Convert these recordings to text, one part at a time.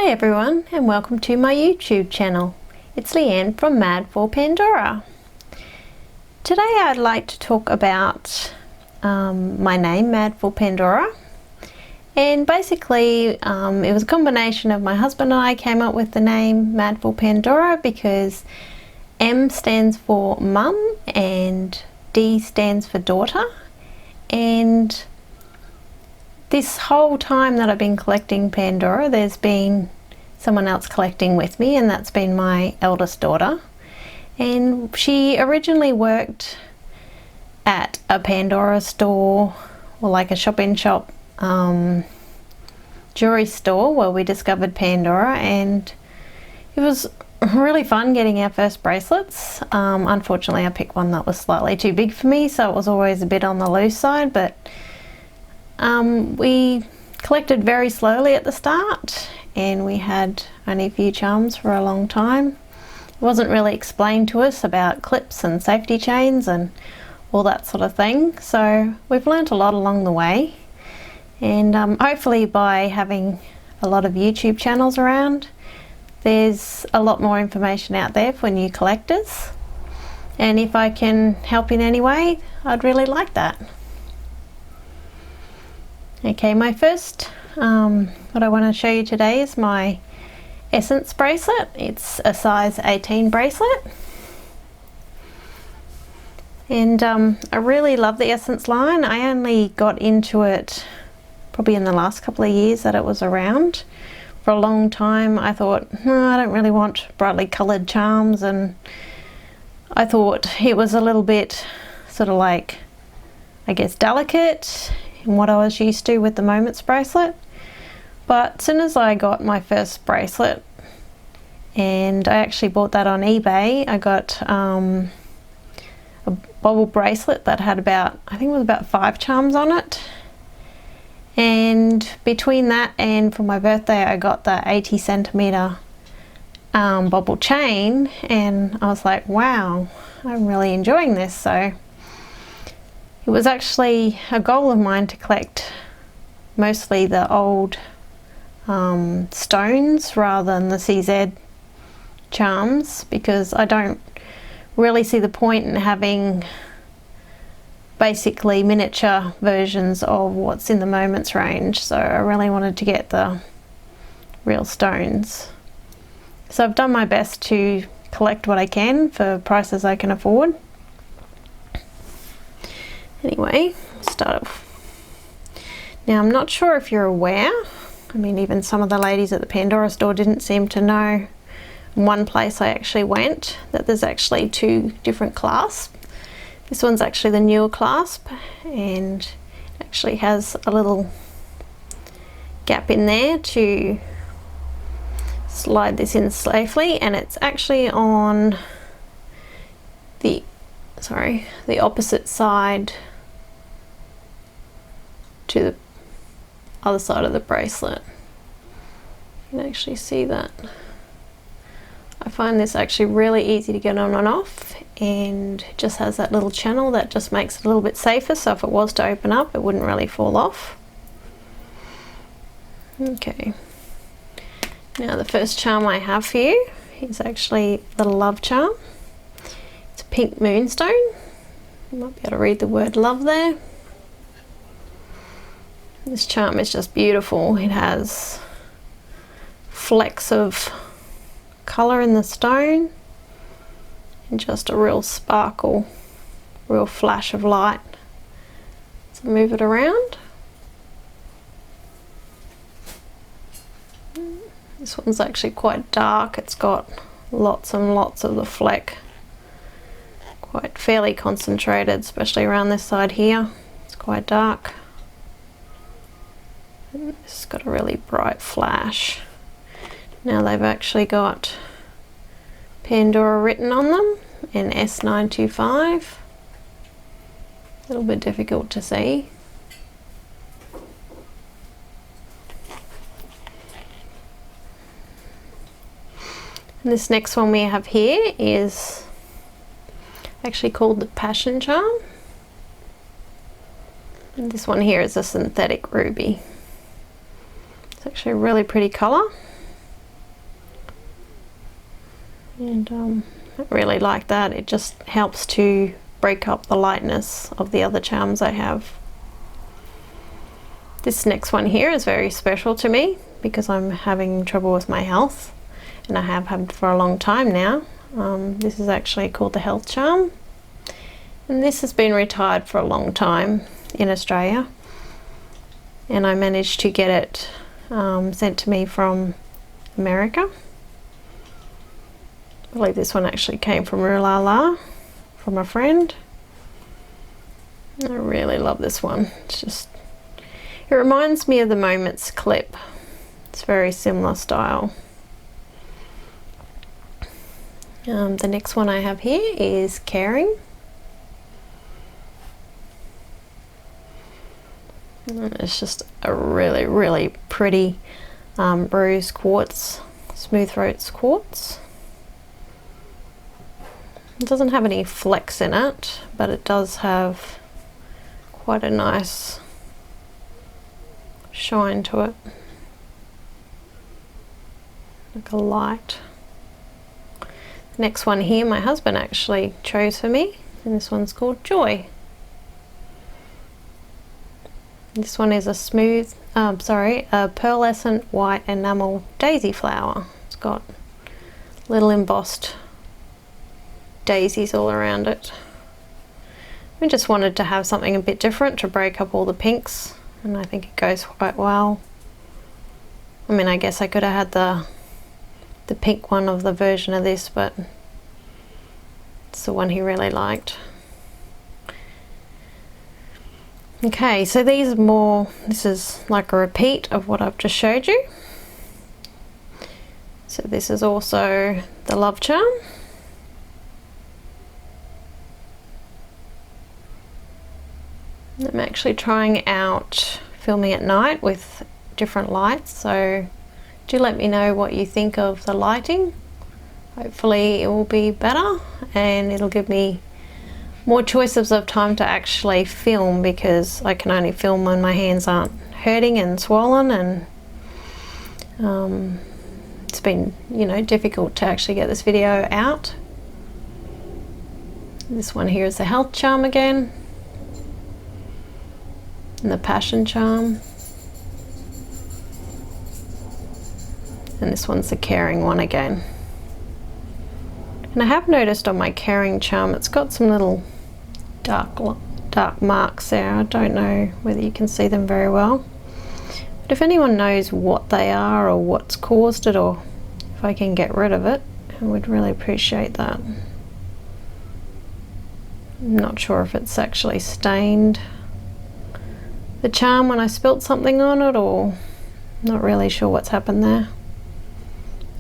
Hi everyone, and welcome to my YouTube channel. It's Leanne from Mad for Pandora. Today I'd like to talk about my name, Mad for Pandora. And basically it was a combination of my husband and I came up with the name Mad for Pandora because M stands for mum and D stands for daughter. And this whole time that I've been collecting Pandora, there's been someone else collecting with me, and that's been my eldest daughter. And she originally worked at a Pandora store, or like a shop-in-shop jewelry store where we discovered Pandora, and it was really fun getting our first bracelets. Unfortunately I picked one that was slightly too big for me, so it was always a bit on the loose side, but we collected very slowly at the start, and we had only a few charms for a long time. It wasn't really explained to us about clips and safety chains and all that sort of thing, so we've learnt a lot along the way. And hopefully by having a lot of YouTube channels around, there's a lot more information out there for new collectors, and if I can help in any way, I'd really like that. Okay, my first, what I want to show you today is my Essence bracelet. It's a size 18 bracelet. And I really love the Essence line. I only got into it probably in the last couple of years that it was around. For a long time I thought, I don't really want brightly coloured charms, and I thought it was a little bit sort of like, I guess, delicate in what I was used to with the Moments bracelet. But as soon as I got my first bracelet, and I actually bought that on eBay, I got a bobble bracelet that had about, I think it was about 5 charms on it. And between that and for my birthday I got the 80 centimeter bobble chain, and I was like, wow, I'm really enjoying this. So it was actually a goal of mine to collect mostly the old stones rather than the CZ charms, because I don't really see the point in having basically miniature versions of what's in the Moments range. So I really wanted to get the real stones. So I've done my best to collect what I can for prices I can afford. Anyway, start off. Now I'm not sure if you're aware, I mean even some of the ladies at the Pandora store didn't seem to know, in one place I actually went, that there's actually 2 different clasps. This one's actually the newer clasp, and it actually has a little gap in there to slide this in safely, and it's actually on the opposite side to the other side of the bracelet. You can actually see that. I find this actually really easy to get on and off, and just has that little channel that just makes it a little bit safer, so if it was to open up it wouldn't really fall off. Okay, now the first charm I have for you is actually the love charm. It's a pink moonstone. You might be able to read the word love there. This charm is just beautiful. It has flecks of colour in the stone and just a real sparkle, real flash of light. So move it around. This one's actually quite dark. It's got lots and lots of the fleck, quite fairly concentrated, especially around this side here. It's quite dark. And this has got a really bright flash. Now they've actually got Pandora written on them in S925. A little bit difficult to see. And this next one we have here is actually called the Passion Charm. And this one here is a synthetic ruby. It's actually a really pretty colour. And I really like that. It just helps to break up the lightness of the other charms I have. This next one here is very special to me because I'm having trouble with my health, and I have had for a long time now. This is actually called the health charm, and this has been retired for a long time in Australia, and I managed to get it sent to me from America. I believe this one actually came from Rulala, from a friend. I really love this one. It reminds me of the Moments clip. It's very similar style. The next one I have here is Caring. It's just a really, really pretty rose quartz, smooth rose quartz. It doesn't have any flecks in it, but it does have quite a nice shine to it, like a light. The next one here my husband actually chose for me, and this one's called Joy. This one is a smooth, a pearlescent white enamel daisy flower. It's got little embossed daisies all around it. We just wanted to have something a bit different to break up all the pinks, and I think it goes quite well. I mean, I guess I could have had the pink one of the version of this, but it's the one he really liked. Okay, so these are more, this is like a repeat of what I've just showed you. So this is also the love charm. I'm actually trying out filming at night with different lights, so do let me know what you think of the lighting. Hopefully it will be better and it'll give me more choices of time to actually film, because I can only film when my hands aren't hurting and swollen, and it's been, you know, difficult to actually get this video out. This one here is the health charm again, and the passion charm, and this one's the caring one again. And I have noticed on my caring charm it's got some little dark marks there. I don't know whether you can see them very well, but if anyone knows what they are or what's caused it, or if I can get rid of it, I would really appreciate that. I'm not sure if it's actually stained the charm when I spilt something on it, or not really sure what's happened there.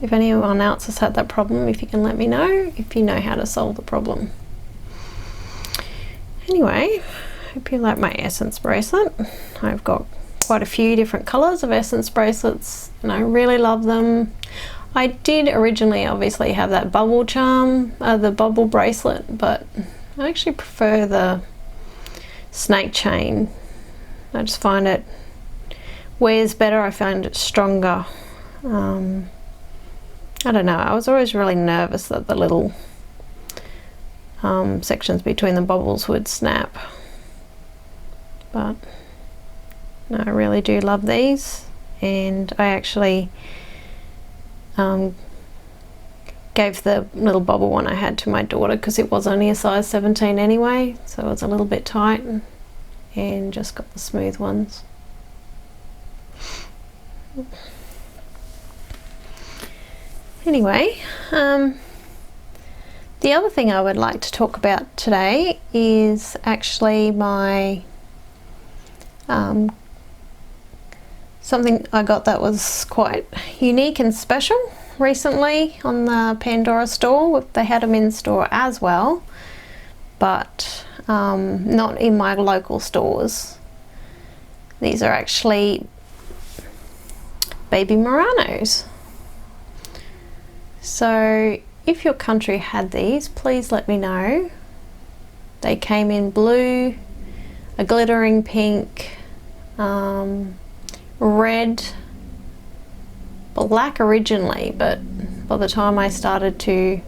If anyone else has had that problem, if you can let me know if you know how to solve the problem. Anyway, hope you like my essence bracelet. I've got quite a few different colors of essence bracelets and I really love them. I did originally obviously have that bubble charm, the bubble bracelet, but I actually prefer the snake chain. I just find it wears better. I find it stronger. I don't know, I was always really nervous that the little sections between the bubbles would snap, but no, I really do love these, and I actually gave the little bubble one I had to my daughter because it was only a size 17 anyway, so it was a little bit tight, and just got the smooth ones. Anyway, the other thing I would like to talk about today is actually my something I got that was quite unique and special recently on the Pandora store. They had them in store as well, but not in my local stores. These are actually baby Muranos. So if your country had these, please let me know. They came in blue, a glittering pink, red, black originally, but by the time I started to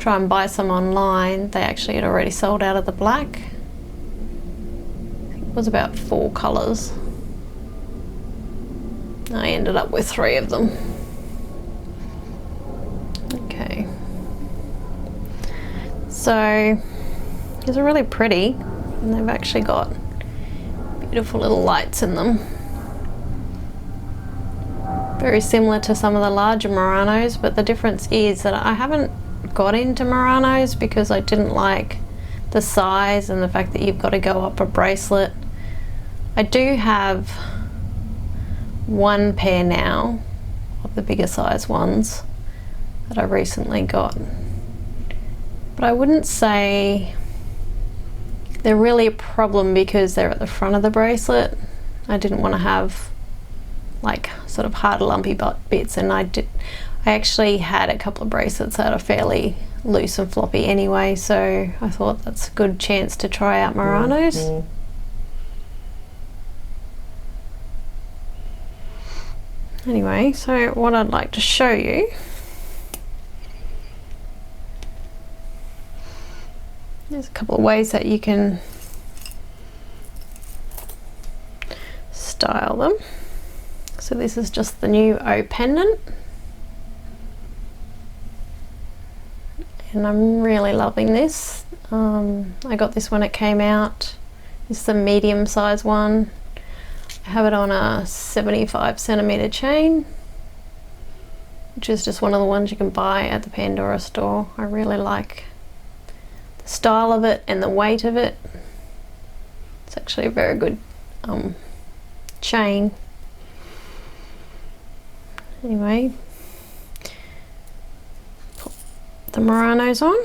try and buy some online. They actually had already sold out of the black. I think it was about 4 colours. I ended up with 3 of them. Okay. So these are really pretty, and they've actually got beautiful little lights in them. Very similar to some of the larger Muranos, but the difference is that I haven't got into Muranos because I didn't like the size and the fact that you've got to go up a bracelet. I do have 1 pair now of the bigger size ones that I recently got, but I wouldn't say they're really a problem because they're at the front of the bracelet. I didn't want to have like sort of hard lumpy bits, and I actually had a couple of bracelets that are fairly loose and floppy anyway, so I thought that's a good chance to try out Muranos. Anyway, so what I'd like to show you there's a couple of ways that you can style them. So this is just the new O pendant, and I'm really loving this. I got this when it came out. This is the medium size one. I have it on a 75 centimeter chain, which is just one of the ones you can buy at the Pandora store. I really like the style of it and the weight of it. It's actually a very good chain. Anyway, put the Muranos on.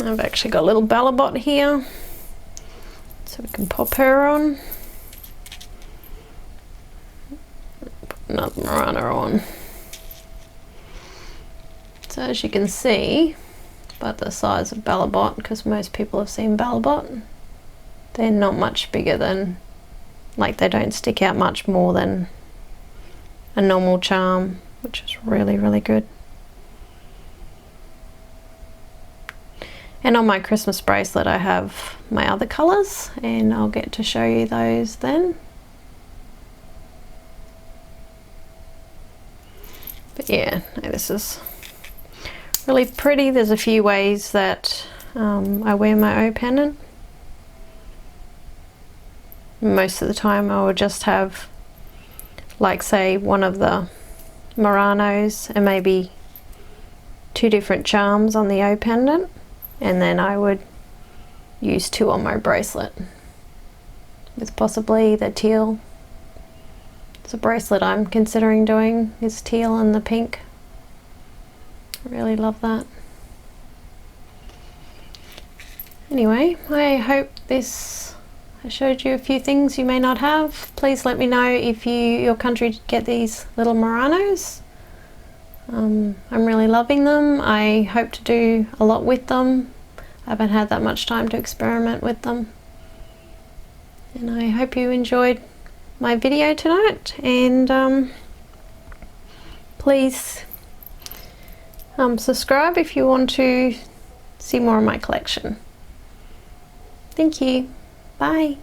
I've actually got a little Bellabot here, so we can pop her on. Put another Murano on. So as you can see, about the size of Bellabot, because most people have seen Bellabot, they're not much bigger than, like, they don't stick out much more than a normal charm, which is really, really good. And on my Christmas bracelet I have my other colours, and I'll get to show you those then. But yeah, no, this is really pretty. There's a few ways that I wear my O pendant. Most of the time I will just have, like, say, one of the Muranos and maybe 2 different charms on the O pendant, and then I would use 2 on my bracelet with possibly the teal. It's a bracelet I'm considering doing, is teal and the pink. I really love that. Anyway, I hope I showed you a few things you may not have. Please let me know if your country get these little Muranos. I'm really loving them. I hope to do a lot with them. I haven't had that much time to experiment with them. And I hope you enjoyed my video tonight, and please subscribe if you want to see more of my collection. Thank you. Bye.